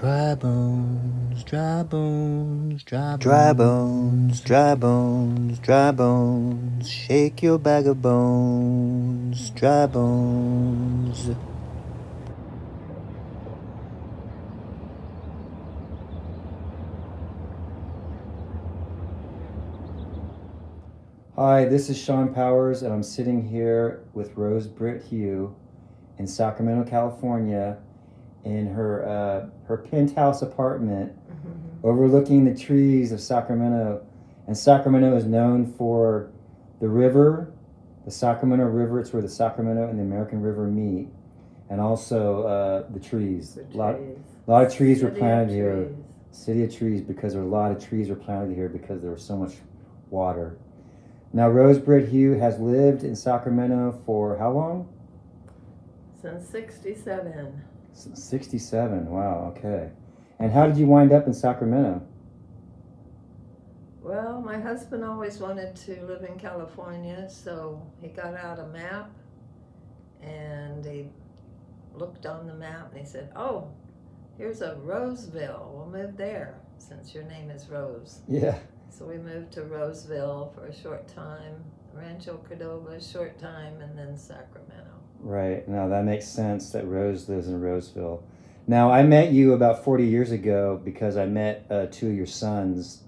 Dry bones, dry bones, dry Dry bones, bones, dry bones, dry bones. Shake your bag of bones, dry bones. Hi, this is Sean Powers, and I'm sitting here with Britt, Hugh in Sacramento, California, in her penthouse apartment overlooking the trees of Sacramento. And Sacramento is known for the river, the Sacramento River. It's where the Sacramento and the American River meet, and also the trees. A lot of trees were planted here. City of trees, because there were a lot of trees were planted here because there was so much water. Now, Britt Hugh has lived in Sacramento for how long? Since 67. 67, wow, okay. And how did you wind up in Sacramento? Well, my husband always wanted to live in California, so he got out a map and he looked on the map and he said, "Oh, here's a Roseville. We'll move there since your name is Rose." Yeah. So we moved to Roseville for a short time, Rancho Cordova a short time, and then Sacramento. Right. Now that makes sense that Rose lives in Roseville. Now, I met you about 40 years ago because I met two of your sons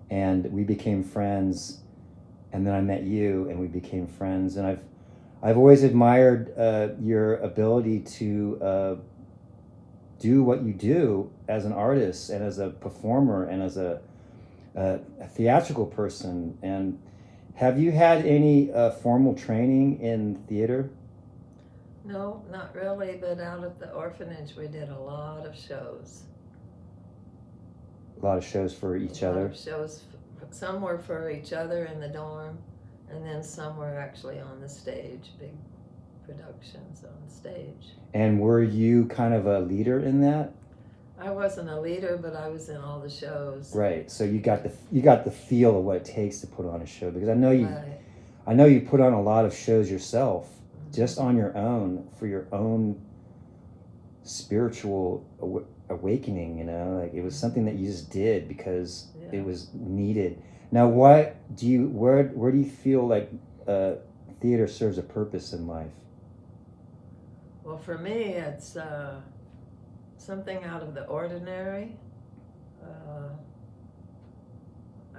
and we became friends. And then I met you and we became friends. And I've always admired your ability to do what you do as an artist and as a performer and as a theatrical person. And have you had any formal training in theater? No, not really, but out at the orphanage we did a lot of shows. A lot of shows for each other? A lot of shows. Some were for each other in the dorm, and then some were actually on the stage, big productions on stage. And were you kind of a leader in that? I wasn't a leader, but I was in all the shows. Right. So you got the feel of what it takes to put on a show, because I know Right. I know you put on a lot of shows yourself, just on your own, for your own spiritual awakening. You know, like it was something that you just did because it was needed. Now, where do you feel like theater serves a purpose in life? Well, for me, it's something out of the ordinary,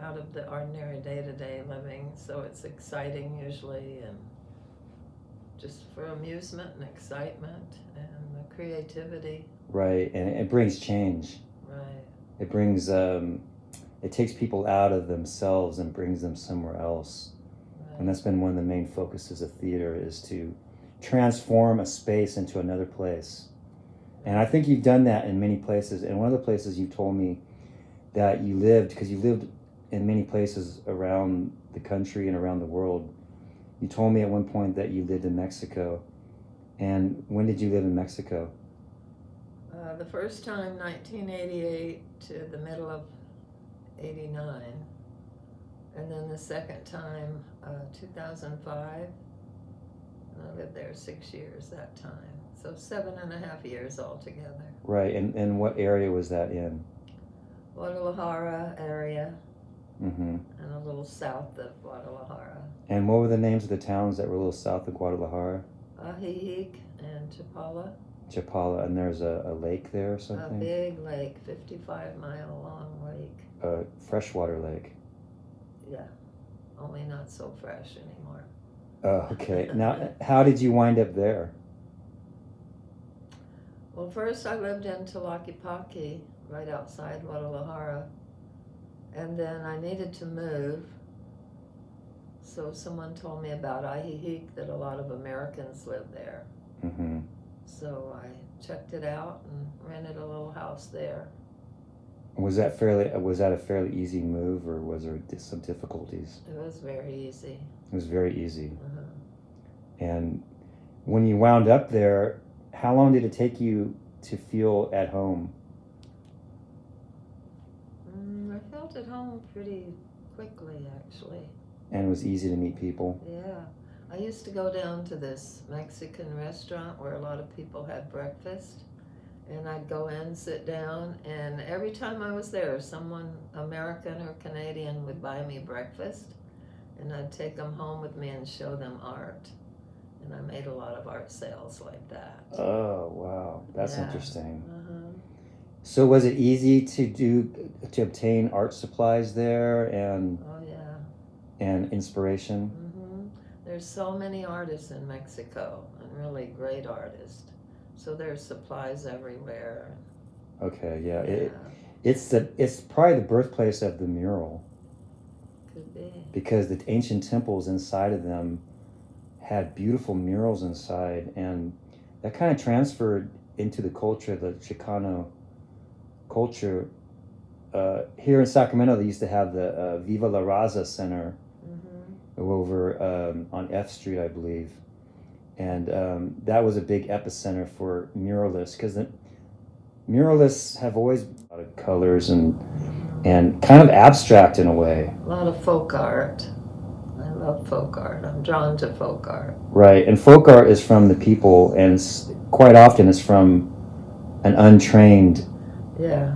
out of the ordinary day-to-day living. So it's exciting usually, and just for amusement and excitement and creativity. Right, and it brings change. Right. It brings it takes people out of themselves and brings them somewhere else. Right. And that's been one of the main focuses of theater, is to transform a space into another place. And I think you've done that in many places. And one of the places you told me that you lived, because you lived in many places around the country and around the world, you told me at one point that you lived in Mexico. And when did you live in Mexico? The first time, 1988 to the middle of 89. And then the second time, 2005. And I lived there 6 years that time. So 7.5 years altogether. Right, and what area was that in? Guadalajara area. Mm-hmm. And a little south of Guadalajara. And what were the names of the towns that were a little south of Guadalajara? Ajijic and Chapala. Chapala, and there's a lake there or something? A big lake, 55-mile long lake. A freshwater lake. Yeah, only not so fresh anymore. Oh, okay. Now, how did you wind up there? Well, first I lived in Tlaquepaque, right outside Guadalajara. And then I needed to move. So someone told me about Ajijic, that a lot of Americans live there. Mm-hmm. So I checked it out and rented a little house there. Was that a fairly easy move, or was there some difficulties? It was very easy. It was very easy. Uh-huh. And when you wound up there, how long did it take you to feel at home? I felt at home pretty quickly, actually. And it was easy to meet people? Yeah. I used to go down to this Mexican restaurant where a lot of people had breakfast, And I'd go in, sit down, and every time I was there, someone, American or Canadian, would buy me breakfast, and I'd take them home with me and show them art. And I made a lot of art sales like that. Oh, wow. That's Yeah. interesting. Uh-huh. So was it easy to obtain art supplies there and Oh, yeah. inspiration? Mm-hmm. There's so many artists in Mexico, and really great artists. So there's supplies everywhere. Okay, yeah. Yeah, It's probably the birthplace of the mural could be. because the ancient temples inside of them had beautiful murals inside, and that kind of transferred into the culture, the Chicano culture. Here in Sacramento, they used to have the Viva La Raza Center over on F Street, I believe. And that was a big epicenter for muralists, because the muralists have always a lot of colors and kind of abstract in a way. A lot of folk art. I love folk art. I'm drawn to folk art. Right, and folk art is from the people, and quite often it's from an untrained Yeah,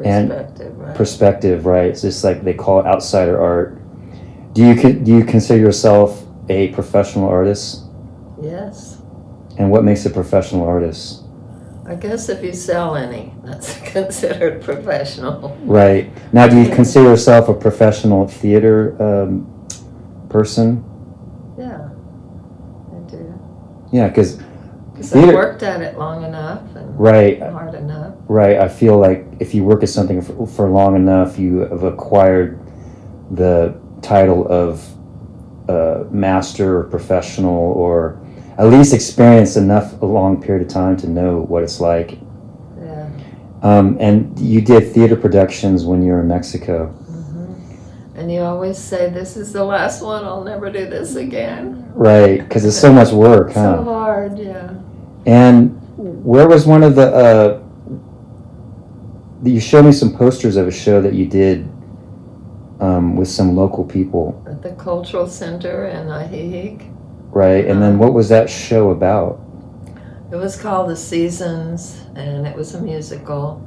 And perspective, right? perspective, right? It's just like they call it outsider art. Do you consider yourself a professional artist? Yes. And what makes a professional artist? I guess if you sell any, that's considered professional. Right. Now, do you consider yourself a professional theater person? Yeah, I do. Yeah, because Because I worked at it long enough and right, hard enough. right. I feel like if you work at something for long enough, you have acquired the title of master or professional, or at least experienced enough a long period of time to know what it's like. Yeah. And you did theater productions when you were in Mexico. Mm-hmm. And you always say, this is the last one, I'll never do this again. Right, because it's so much work, huh? So hard, yeah. And where was one of you showed me some posters of a show that you did with some local people. At the Cultural Center in Ajijic. Right, and then what was that show about? It was called The Seasons, and it was a musical,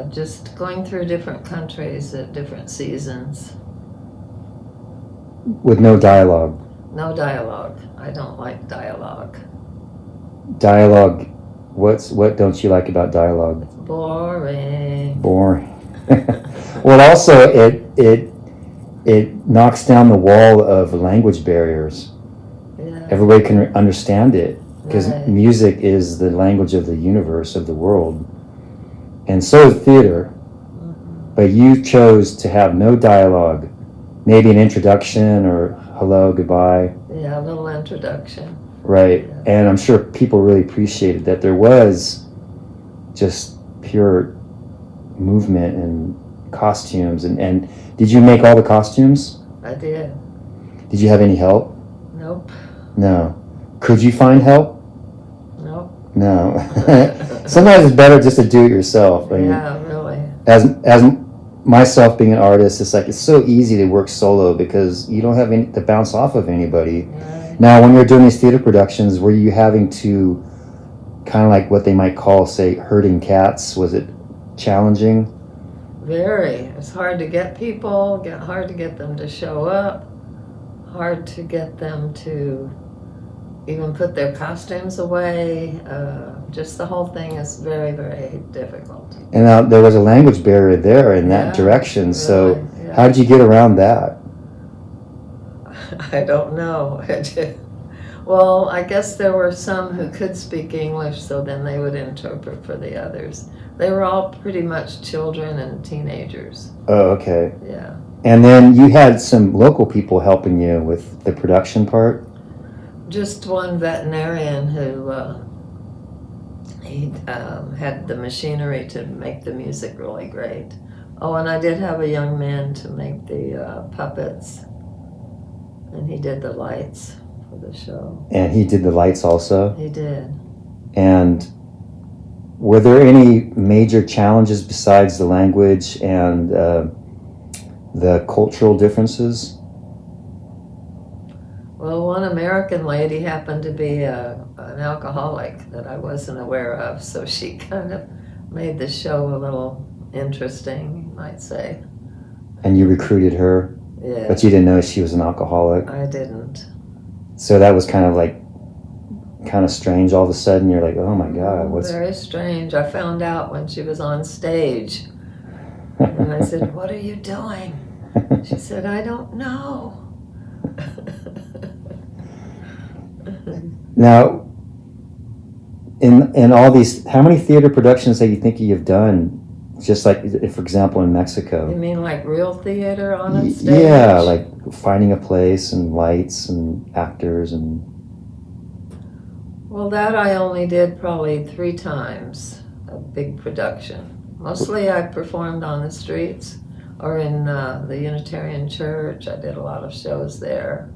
just going through different countries at different seasons. With no dialogue. No dialogue. I don't like dialogue. Dialogue, what don't you like about dialogue? It's boring. Boring. Well, also it knocks down the wall of language barriers. Yeah. Everybody can understand it, because Right. music is the language of the universe, of the world, and so is theater. Mm-hmm. But you chose to have no dialogue, maybe an introduction or hello, goodbye. Yeah, a little introduction. Right, Yeah. and I'm sure people really appreciated that there was just pure movement and costumes. And did you make all the costumes? I did. Did you have any help? Nope. No. Could you find help? Nope. No. Sometimes it's better just to do it yourself. I mean, Yeah, really. as myself being an artist, it's like it's so easy to work solo because you don't have any to bounce off of anybody. Right. Now, when you're doing these theater productions, were you having to kind of like what they might call, say, herding cats? Was it challenging? Very. It's hard to get people, hard to get them to show up, hard to get them to even put their costumes away. Just the whole thing is very, very difficult. And there was a language barrier there in that Yeah, direction. So really, yeah. how did you get around that? I don't know. Well, I guess there were some who could speak English, so then they would interpret for the others. They were all pretty much children and teenagers. Oh, okay. Yeah. And then you had some local people helping you with the production part? Just one veterinarian who he had the machinery to make the music really great. Oh, and I did have a young man to make the puppets, and he did the lights for the show. And he did the lights also? He did. And were there any major challenges besides the language and the cultural differences? Well, one American lady happened to be an alcoholic that I wasn't aware of, so she kind of made the show a little interesting, you might say. And you recruited her, Yeah. but you didn't know she was an alcoholic. I didn't. So that was kind of strange. All of a sudden, you're like, oh my God, what's... Very strange. I found out when she was on stage. And I said, what are you doing? She said, I don't know. Now, in all these, how many theater productions that you think you've done? Just like, for example, in Mexico. You mean like real theater on a stage? Yeah, like finding a place and lights and actors and... Well, that I only did probably 3 times, a big production. Mostly I performed on the streets or in the Unitarian Church. I did a lot of shows there.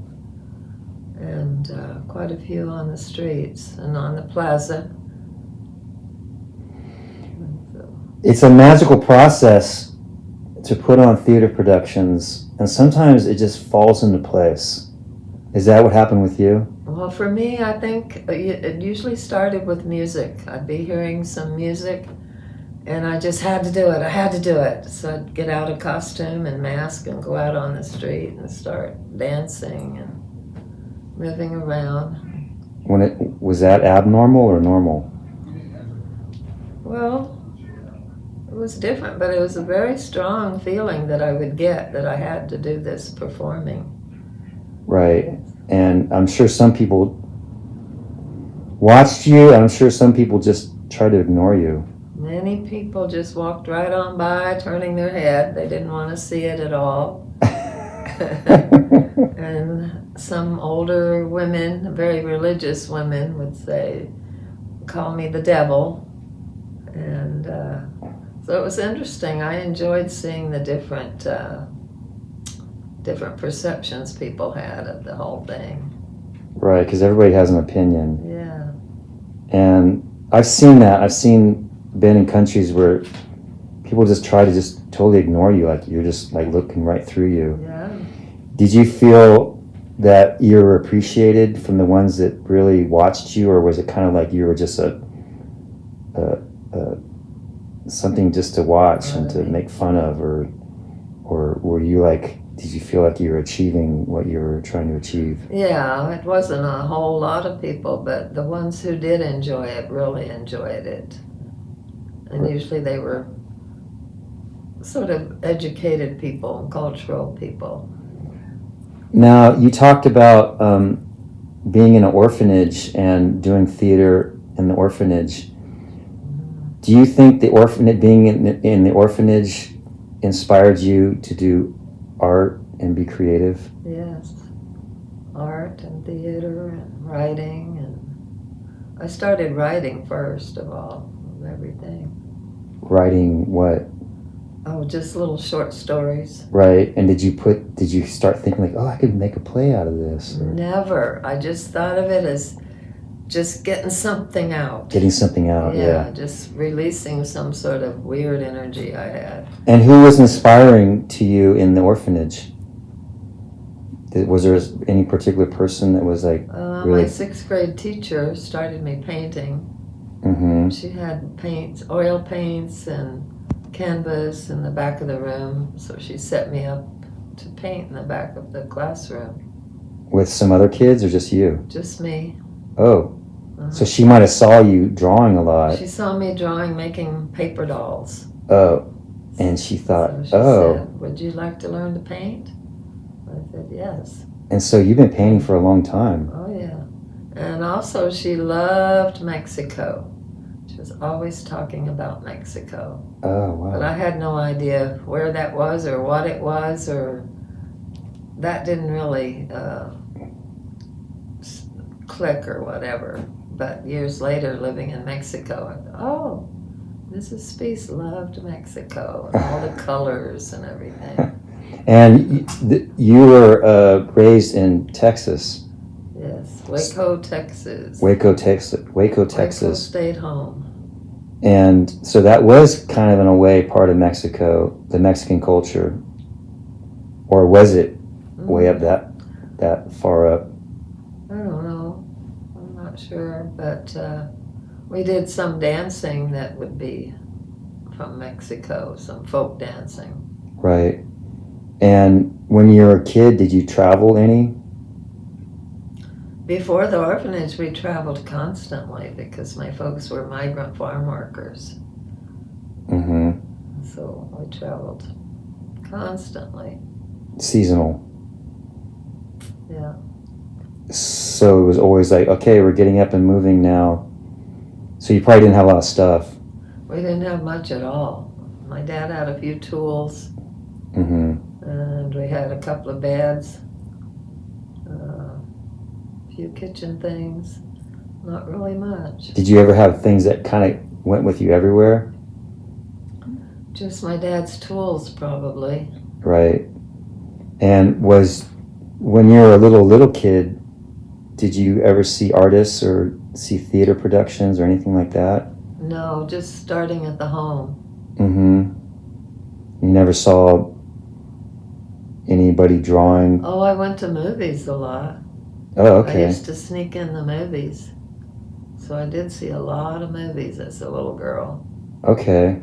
And quite a few on the streets and on the plaza. It's a magical process to put on theater productions, and sometimes it just falls into place. Is that what happened with you? Well, for me, I think it usually started with music. I'd be hearing some music, and I just had to do it. I had to do it. So I'd get out of costume and mask and go out on the street and start dancing and moving around. Was that abnormal or normal? Well, it was different, but it was a very strong feeling that I would get that I had to do this performing. Right. And I'm sure some people watched you, and I'm sure some people just tried to ignore you. Many people just walked right on by, turning their head. They didn't want to see it at all. And some older women, very religious women, would say, call me the devil. And so it was interesting. I enjoyed seeing the different perceptions people had of the whole thing. Right, because everybody has an opinion. Yeah. And I've seen that. I've been in countries where people just try to just totally ignore you, like you're just like looking right through you. Yeah. Did you feel that you were appreciated from the ones that really watched you, or was it kind of like you were just something just to watch and to make fun of, or were you like, did you feel like you were achieving what you were trying to achieve? Yeah, it wasn't a whole lot of people, but the ones who did enjoy it really enjoyed it. And usually they were sort of educated people and cultural people. Now, you talked about being in an orphanage and doing theater in the orphanage. Do you think being in the orphanage inspired you to do art and be creative? Yes, art and theater and writing, and I started writing first of all, of everything. Writing what? Oh, just little short stories. Right, and did you start thinking like, oh, I could make a play out of this? Or... Never. I just thought of it as just getting something out. Getting something out, yeah. Just releasing some sort of weird energy I had. And who was inspiring to you in the orphanage? Was there any particular person that was like really... My 6th grade teacher started me painting. Mm-hmm. She had paints, oil paints and canvas in the back of the room, so she set me up to paint in the back of the classroom. With some other kids or just you? Just me. Oh. So she might have saw you drawing a lot. She saw me drawing, making paper dolls. Oh, and she thought, so she said, would you like to learn to paint? I said, yes. And so you've been painting for a long time. Oh, yeah. And also she loved Mexico. She was always talking about Mexico. Oh, wow. But I had no idea where that was or what it was, or that didn't really click or whatever. But years later, living in Mexico, I thought, oh, Mrs. Speece loved Mexico and all the colors and everything. And you were raised in Texas. Yes, Waco, Texas. Waco, Texas. Waco stayed home. And so that was kind of in a way part of Mexico, the Mexican culture. Or was it way up that far up? I don't know. I'm not sure, but we did some dancing that would be from Mexico, some folk dancing. Right. And when you were a kid, did you travel any? Before the orphanage, we traveled constantly because my folks were migrant farm workers. Mm-hmm. So we traveled constantly. Seasonal. Yeah. So it was always like, okay, we're getting up and moving now. So you probably didn't have a lot of stuff. We didn't have much at all. My dad had a few tools, Mm-hmm. and we had a couple of beds, a few kitchen things. Not really much. Did you ever have things that kind of went with you everywhere? Just my dad's tools, probably. Right. And when you were a little kid, did you ever see artists or see theater productions or anything like that? No, just starting at the home. Mm-hmm. You never saw anybody drawing? Oh, I went to movies a lot. Oh, I okay. used to sneak in the movies. So I did see a lot of movies as a little girl. Okay.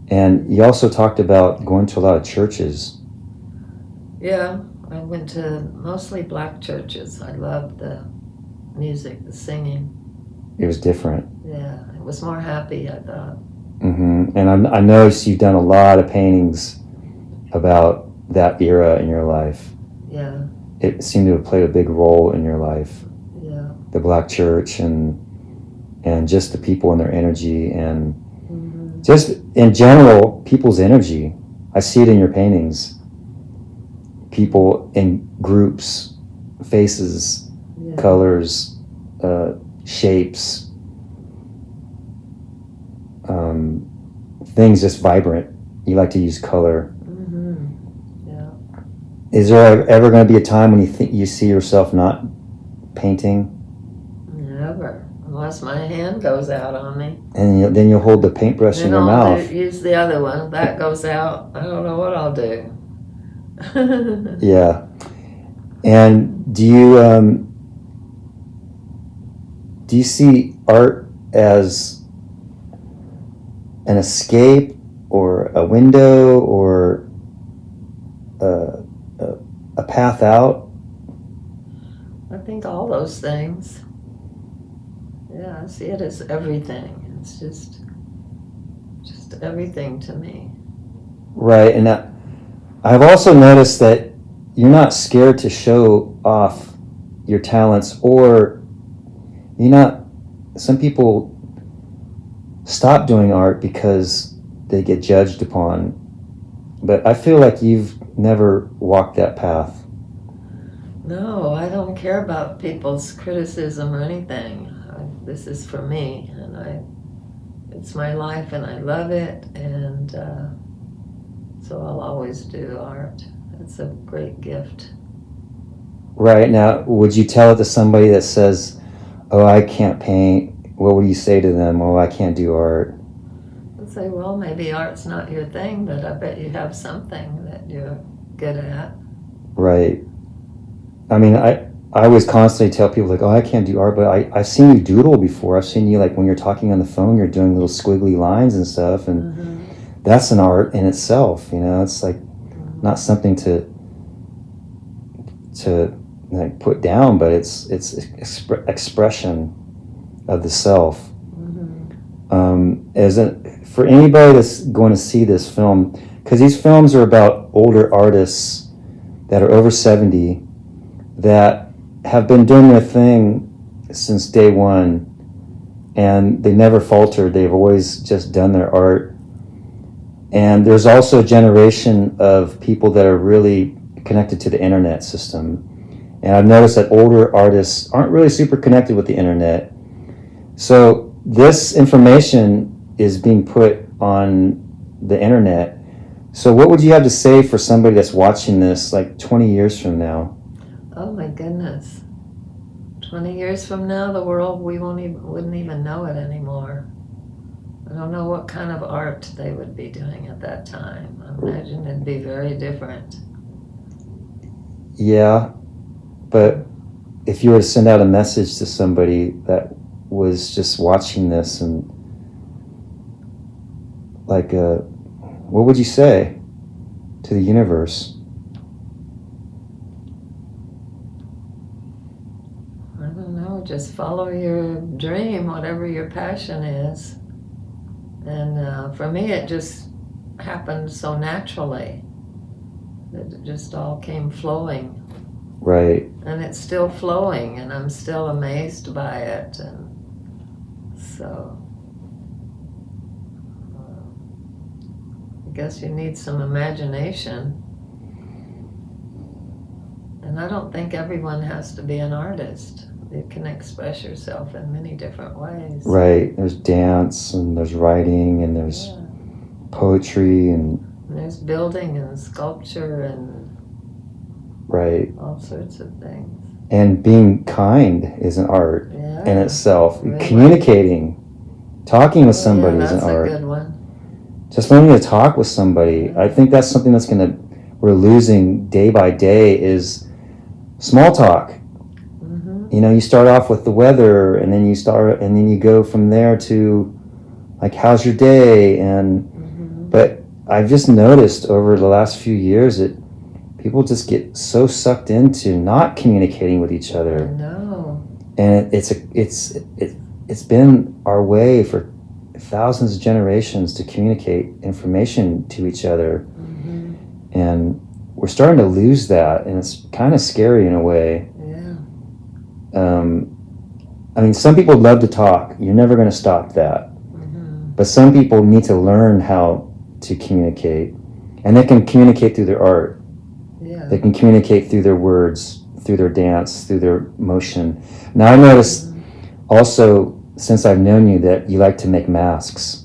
And you also talked about going to a lot of churches. Yeah, I went to mostly black churches. I loved the music, the singing. It was different. Yeah, it was more happy, I thought. Mm-hmm. And I noticed you've done a lot of paintings about that era in your life. Yeah, It seemed to have played a big role in your life. yeah. The black church and just the people and their energy and Mm-hmm. just in general, people's energy. I see it in your paintings. People in groups, faces, Yeah. colors, shapes, things just vibrant. You like to use color. Mm-hmm. Yeah. Is there ever going to be a time when you think you see yourself not painting? Never. Unless my hand goes out on me. And then you'll hold the paintbrush in Then your I'll mouth. use the other one. If that goes out, I don't know what I'll do. Yeah. And do you see art as an escape or a window or a path out? I think all those things. Yeah, I see it as everything. It's just everything to me. Right. And I've also noticed that you're not scared to show off your talents, or some people stop doing art because they get judged upon. But I feel like you've never walked that path. No, I don't care about people's criticism or anything. This is for me, and it's my life, and I love it, and so I'll always do art. It's a great gift. Right. Now, would you tell it to somebody that says, oh, I can't paint? What would you say to them? Oh, I can't do art. I'd say, well, maybe art's not your thing, but I bet you have something that you're good at. Right. I mean, I always constantly tell people, like, oh, I can't do art, but I've seen you doodle before. I've seen you, like, when you're talking on the phone, you're doing little squiggly lines and stuff, and Mm-hmm. that's an art in itself, It's like not something to like put down, but it's expression of the self. Mm-hmm. For anybody that's going to see this film, because these films are about older artists that are over 70 that have been doing their thing since day one, and they never faltered. They've always just done their art. And there's also a generation of people that are really connected to the internet system. And I've noticed that older artists aren't really super connected with the internet. So this information is being put on the internet. So what would you have to say for somebody that's watching this like 20 years from now? Oh my goodness. 20 years from now, the world, we wouldn't even know it anymore. I don't know what kind of art they would be doing at that time. I imagine it'd be very different. Yeah, but if you were to send out a message to somebody that was just watching this, and like, what would you say to the universe? I don't know, just follow your dream, whatever your passion is. And for me, it just happened so naturally. It just all came flowing. Right. And it's still flowing, and I'm still amazed by it. And so I guess you need some imagination. And I don't think everyone has to be an artist. You can express yourself in many different ways. Right. There's dance, and there's writing, and there's poetry, and there's building and sculpture and right, all sorts of things. And being kind is an art in itself. Really? Communicating, talking with somebody is an art. That's a good one. Just learning to talk with somebody. I think that's something we're losing day by day is small talk. Mm-hmm. You know, you start off with the weather, and then you go from there to like, how's your day? And but I've just noticed over the last few years that people just get so sucked into not communicating with each other. No. And it's been our way for thousands of generations to communicate information to each other. Mm-hmm. And we're starting to lose that, and it's kind of scary in a way. Yeah. I mean, some people love to talk. You're never going to stop that. Mm-hmm. But some people need to learn how to communicate, and they can communicate through their art. Yeah. They can communicate through their words, through their dance, through their motion. Now, I noticed also, since I've known you, that you like to make masks.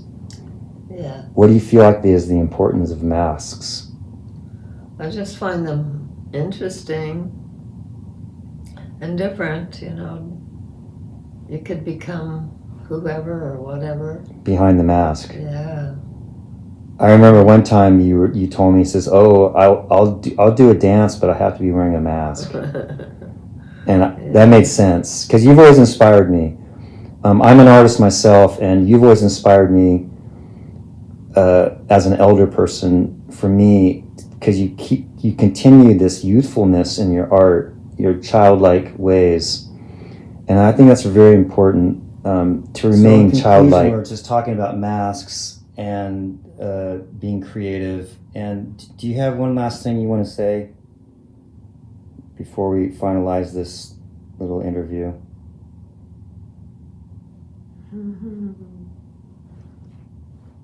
Yeah. What do you feel like is the importance of masks? I just find them interesting and different, you know. You could become whoever or whatever. Behind the mask. Yeah. I remember one time you told me, he says, "Oh, I'll do a dance, but I have to be wearing a mask." And that made sense, because you've always inspired me. I'm an artist myself, and you've always inspired me as an elder person. For me, because you continue this youthfulness in your art, your childlike ways, and I think that's very important to remain childlike. We're just talking about masks and being creative. And do you have one last thing you want to say before we finalize this little interview? Mm-hmm.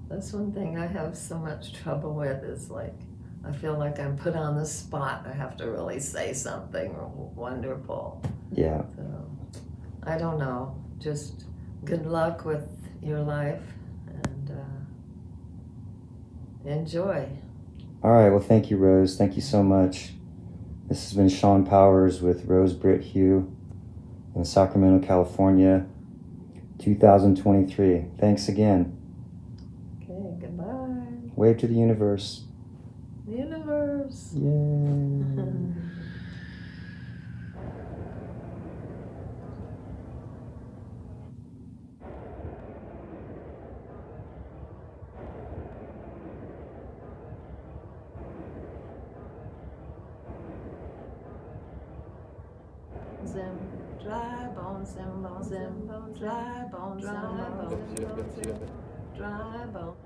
That's one thing I have so much trouble with, is like, I feel like I'm put on the spot. I have to really say something wonderful. Yeah. So, I don't know. Just good luck with your life, and enjoy. All right. Well, thank you, Rose. Thank you so much. This has been Sean Powers with Rose, Britt, Hugh in Sacramento, California, 2023. Thanks again. Okay, goodbye. Wave to the universe. The universe. Yay. Zim, dry bones, zim, bones, zim, bones, dry bones, dry bones, dry bones.